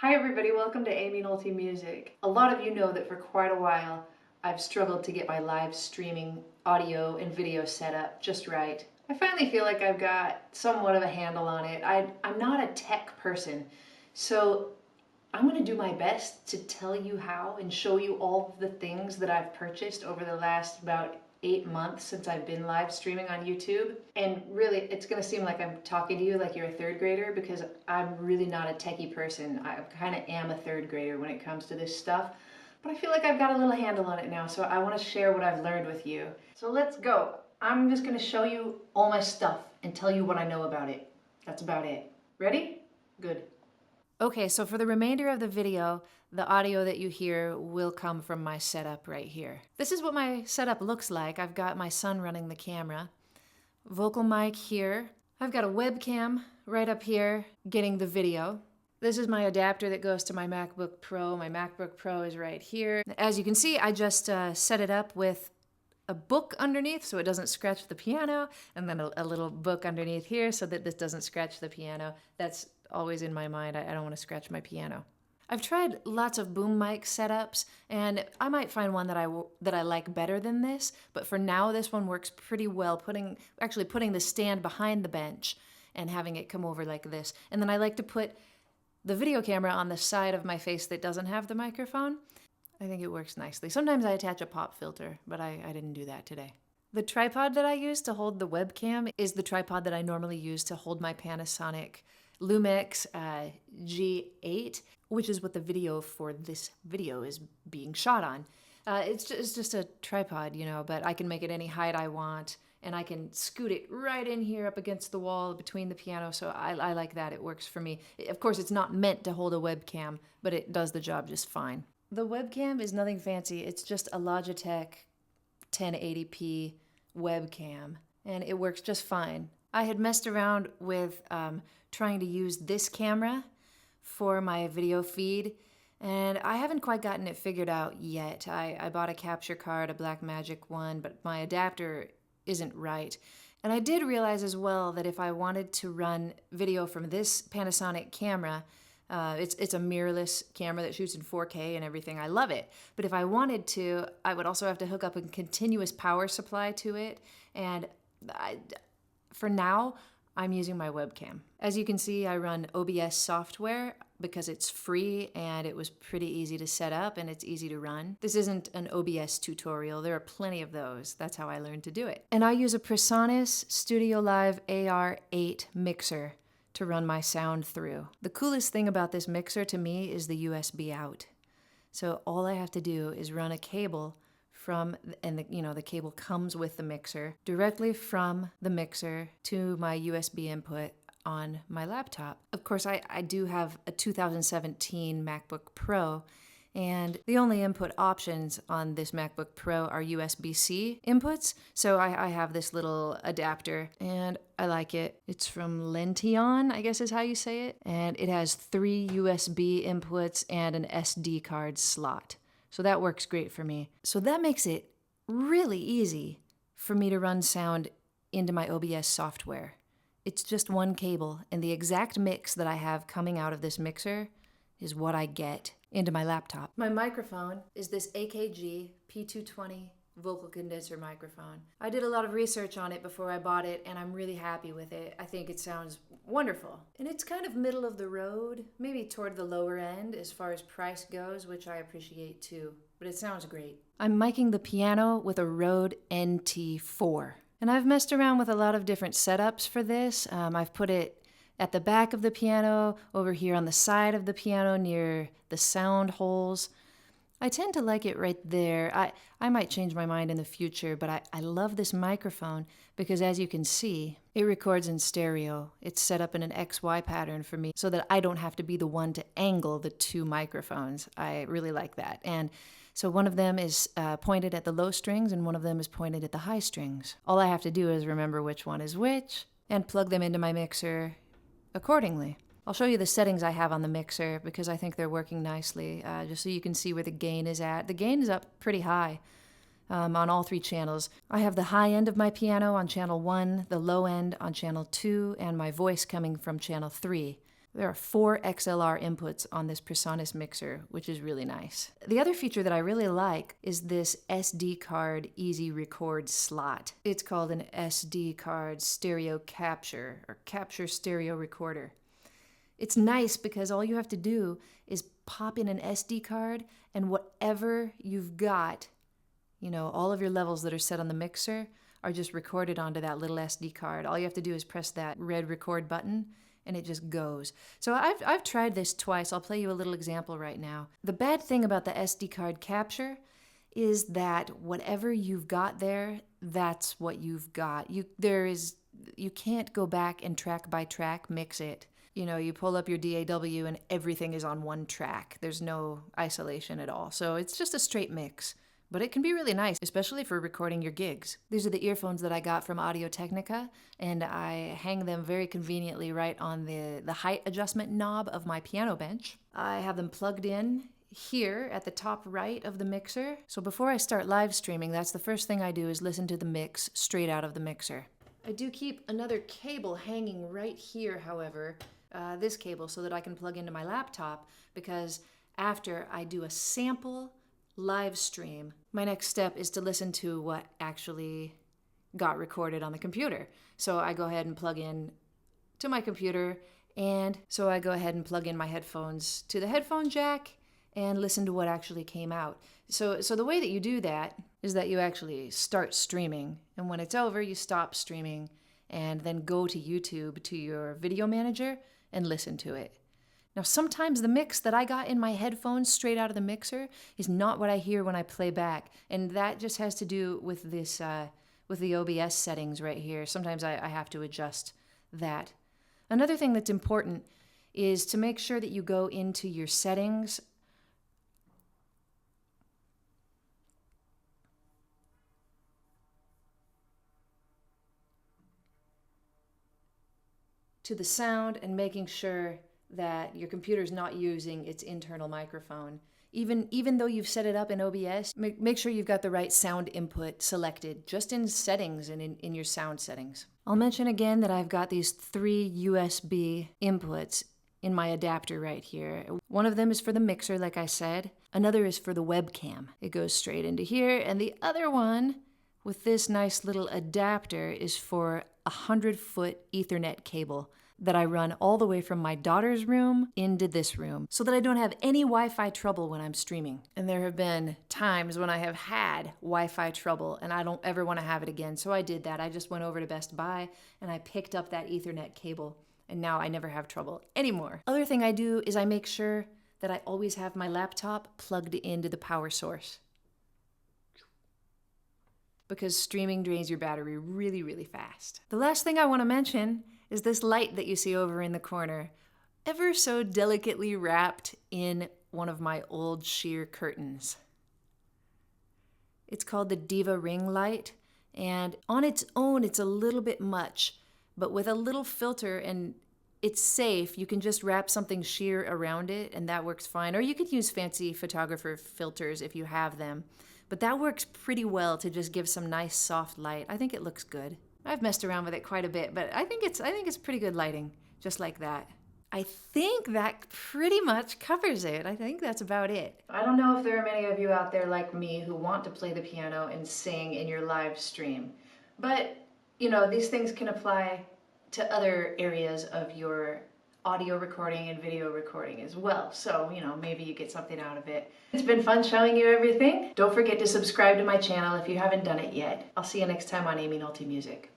Hi everybody, welcome to Aimee Nolte Music. A lot of you know that for quite a while I've struggled to get my live streaming audio and video set up just right. I finally feel like I've got somewhat of a handle on it. I'm not a tech person, so I'm going to do my best to tell you how and show you all of the things that I've purchased over the last about 8 months since I've been live streaming on YouTube. And really, it's going to seem like I'm talking to you like you're a third grader because I'm really not a techie person. I kind of am a third grader when it comes to this stuff. But I feel like I've got a little handle on it now, so I want to share what I've learned with you. So let's go. I'm just going to show you all my stuff and tell you what I know about it. That's about it. Ready? Good. Okay, so for the remainder of the video, the audio that you hear will come from my setup right here. This is what my setup looks like. I've got my son running the camera, vocal mic here. I've got a webcam right up here getting the video. This is my adapter that goes to my MacBook Pro. My MacBook Pro is right here. As you can see, I just set it up with a book underneath so it doesn't scratch the piano, and then a little book underneath here so that this doesn't scratch the piano. That's always in my mind. I don't want to scratch my piano. I've tried lots of boom mic setups, and I might find one that I like better than this, but for now this one works pretty well, putting the stand behind the bench and having it come over like this. And then I like to put the video camera on the side of my face that doesn't have the microphone. I think it works nicely. Sometimes I attach a pop filter, but I didn't do that today. The tripod that I use to hold the webcam is the tripod that I normally use to hold my Panasonic Lumix G85, which is what the video for this video is being shot on. It's just a tripod, you know, but I can make it any height I want, and I can scoot it right in here up against the wall between the piano, so I like that. It works for me. Of course, it's not meant to hold a webcam, but it does the job just fine. The webcam is nothing fancy. It's just a Logitech 1080p webcam, and it works just fine. I had messed around with trying to use this camera for my video feed, and I haven't quite gotten it figured out yet. I bought a capture card, a Blackmagic one, but my adapter isn't right. And I did realize as well that if I wanted to run video from this Panasonic camera, it's a mirrorless camera that shoots in 4K and everything. I love it. But if I wanted to, I would also have to hook up a continuous power supply to it. And for now, I'm using my webcam. As you can see, I run OBS software because it's free and it was pretty easy to set up and it's easy to run. This isn't an OBS tutorial. There are plenty of those. That's how I learned to do it. And I use a Presonis Studiolive AR8 mixer to run my sound through. The coolest thing about this mixer to me is the USB out. So all I have to do is run a cable the cable comes with the mixer, directly from the mixer to my USB input on my laptop. Of course, I do have a 2017 MacBook Pro, and the only input options on this MacBook Pro are USB-C inputs, so I have this little adapter, and I like it. It's from Lention, I guess is how you say it, and it has 3 USB inputs and an SD card slot. So that works great for me. So that makes it really easy for me to run sound into my OBS software. It's just one cable, and the exact mix that I have coming out of this mixer is what I get into my laptop. My microphone is this AKG P220 vocal condenser microphone. I did a lot of research on it before I bought it, and I'm really happy with it. I think it sounds wonderful. And it's kind of middle of the road, maybe toward the lower end as far as price goes, which I appreciate too, but it sounds great. I'm miking the piano with a Rode NT4. And I've messed around with a lot of different setups for this. I've put it at the back of the piano, over here on the side of the piano near the sound holes. I tend to like it right there. I might change my mind in the future, but I love this microphone because, as you can see, it records in stereo. It's set up in an XY pattern for me so that I don't have to be the one to angle the two microphones. I really like that. And so one of them is pointed at the low strings and one of them is pointed at the high strings. All I have to do is remember which one is which and plug them into my mixer accordingly. I'll show you the settings I have on the mixer because I think they're working nicely, just so you can see where the gain is at. The gain is up pretty high on all 3 channels. I have the high end of my piano on channel 1, the low end on channel 2, and my voice coming from channel 3. There are 4 XLR inputs on this Presonis mixer, which is really nice. The other feature that I really like is this SD card easy record slot. It's called an SD card stereo capture or capture stereo recorder. It's nice because all you have to do is pop in an SD card and whatever you've got, you know, all of your levels that are set on the mixer are just recorded onto that little SD card. All you have to do is press that red record button and it just goes. So I've tried this twice. I'll play you a little example right now. The bad thing about the SD card capture is that whatever you've got there, that's what you've got. You can't go back and track by track mix it. You know, you pull up your DAW and everything is on one track. There's no isolation at all. So it's just a straight mix. But it can be really nice, especially for recording your gigs. These are the earphones that I got from Audiotechnica, and I hang them very conveniently right on the height adjustment knob of my piano bench. I have them plugged in here at the top right of the mixer. So before I start live streaming, that's the first thing I do is listen to the mix straight out of the mixer. I do keep another cable hanging right here, however, this cable, so that I can plug into my laptop, because after I do a sample live stream, my next step is to listen to what actually got recorded on the computer. So I go ahead and plug in to my computer, and so I go ahead and plug in my headphones to the headphone jack and listen to what actually came out. So the way that you do that is that you actually start streaming, and when it's over, you stop streaming and then go to YouTube to your video manager and listen to it. Now, sometimes the mix that I got in my headphones straight out of the mixer is not what I hear when I play back, and that just has to do with this, with the OBS settings right here. Sometimes I have to adjust that. Another thing that's important is to make sure that you go into your settings. To the sound, and making sure that your computer's not using its internal microphone. Even though you've set it up in OBS, make sure you've got the right sound input selected, just in settings and in your sound settings. I'll mention again that I've got these 3 USB inputs in my adapter right here. One of them is for the mixer, like I said. Another is for the webcam. It goes straight into here. And the other one, with this nice little adapter, is for a 100-foot Ethernet cable that I run all the way from my daughter's room into this room, so that I don't have any Wi-Fi trouble when I'm streaming. And there have been times when I have had Wi-Fi trouble and I don't ever want to have it again, so I did that. I just went over to Best Buy and I picked up that Ethernet cable, and now I never have trouble anymore. Other thing I do is I make sure that I always have my laptop plugged into the power source, because streaming drains your battery really, really fast. The last thing I want to mention is this light that you see over in the corner, ever so delicately wrapped in one of my old sheer curtains. It's called the Diva ring light, and on its own it's a little bit much, but with a little filter, and it's safe, you can just wrap something sheer around it and that works fine. Or you could use fancy photographer filters if you have them. But that works pretty well to just give some nice soft light. I think it looks good. I've messed around with it quite a bit, but I think it's pretty good lighting, just like that. I think that pretty much covers it. I think that's about it. I don't know if there are many of you out there like me who want to play the piano and sing in your live stream, but you know, these things can apply to other areas of your audio recording and video recording as well. So, you know, maybe you get something out of it. It's been fun showing you everything. Don't forget to subscribe to my channel if you haven't done it yet. I'll see you next time on Aimee Nolte Music.